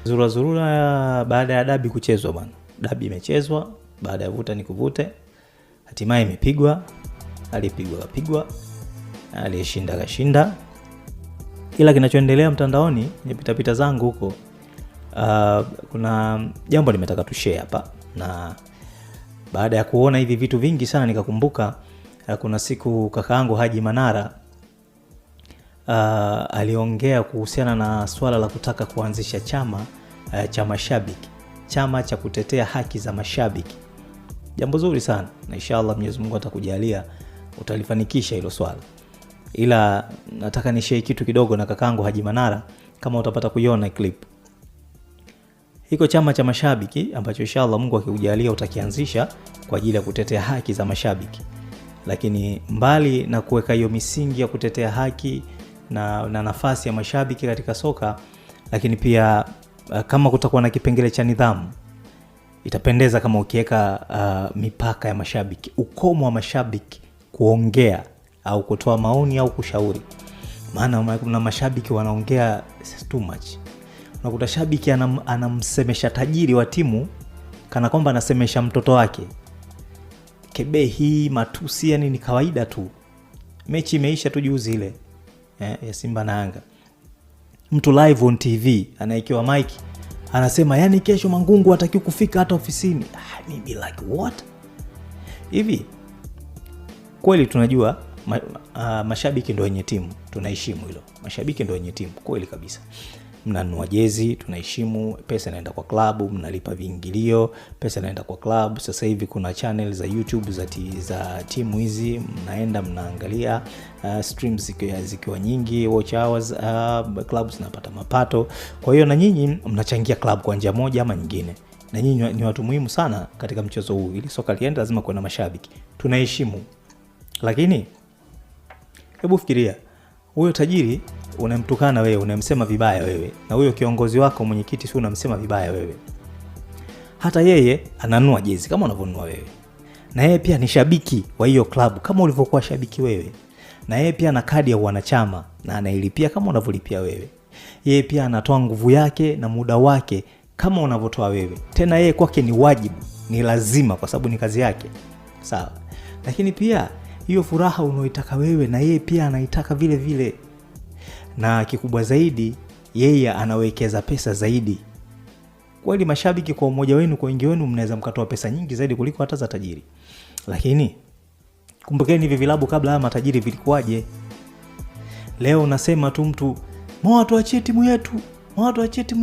Zurura baada ya dabi kuchezwa bwana. Dabi imechezwa baada ya vuta ni kuvute. Hatimaye imepigwa. Alipigwa, aliyeshinda kashinda. Ila kinachoendelea mtandaoni, nipita pita zangu huko, kuna jambo nimetaka tushare hapa. Na baada ya kuona hivi vitu vingi sana nikakumbuka kuna siku kakaangu Haji Manara aliongea kuhusiana na swala la kutaka kuanzisha chama cha mashabiki, chama cha kutetea haki za mashabiki. Jambo zuri sana na inshallah Mwenyezi Mungu atakujalia utalifanikisha hilo swala. Ila nataka nishare kitu kidogo na kakaangu Haji Manara, kama utapata kuiona clip. Hiko chama cha mashabiki ambacho inshallah Mungu akikujalia utakianzisha kwa ajili ya kutetea haki za mashabiki. Lakini mbali na kuweka hiyo misingi ya kutetea haki na nafasi ya mashabiki katika soka, lakini pia kama kutakuwa na kipengele cha nidhamu, itapendeza kama ukiweka mipaka ya mashabiki, ukomo wa mashabiki kuongea au kutoa maoni au kushauri. Maana kuna mashabiki wanaongea too much. Unakuta shabiki anamsemesha tajiri wa timu kana kwamba anasemesha mtoto wake. Kebehi, matusi, yani ni kawaida tu. Mechi imeisha tu juzi ile ya Simba na Yanga. Mtu live on TV anaekewa mic anasema yani kesho Mangungu hataki kufika hata ofisini. Mimi like what? Hivi kweli tunajua mashabiki ndio wenye timu, tunaheshimu hilo. Mashabiki ndio wenye timu kweli kabisa. Mnanunua jezi, tunaheshimu, pesa inaenda kwa klabu, mnalipa viingilio, pesa inaenda kwa klabu. Sasa hivi kuna channel za YouTube za timu hizi, mnaenda mnaangalia, streams zikiwa nyingi, watch hours, clubs zinapata mapato. Kwa hiyo na nyinyi mnachangia club kwa njia moja ama nyingine. Na nyinyi ni watu muhimu sana katika mchezo huu. Ili soka liende lazima kuwe na mashabiki. Tunaheshimu. Lakini hebu fikiria, huyo tajiri unamtukana wewe, unamsema vibaya wewe, na huyo kiongozi wako mwenyekiti si unamsema vibaya wewe. Hata yeye ananunua jezi kama unavyonunua wewe, na yeye pia ni shabiki wa hiyo klabu kama ulivyokuwa shabiki wewe, na yeye pia ana kadi ya wanachama na anailipia kama unavyolipia wewe. Yeye pia anatoa nguvu yake na muda wake kama unavyotoa wewe. Tena yeye kwake ni wajibu, ni lazima, kwa sababu ni kazi yake. Sawa. Lakini pia hiyo furaha unaoitaka wewe na yeye pia anaitaka vile vile. Na kikubwa zaidi, yeye anawekeza pesa zaidi. Kweli mashabiki kwa umoja wenu, kwa wingi wenu, mnaweza mkatoa pesa nyingi zaidi kuliko hata za tajiri. Lakini kumbukeni hivi vilabu kabla ya matajiri vilikuwaje? Leo unasema tu mtu, "Mwa tuachie timu yetu, mwa tuachie timu."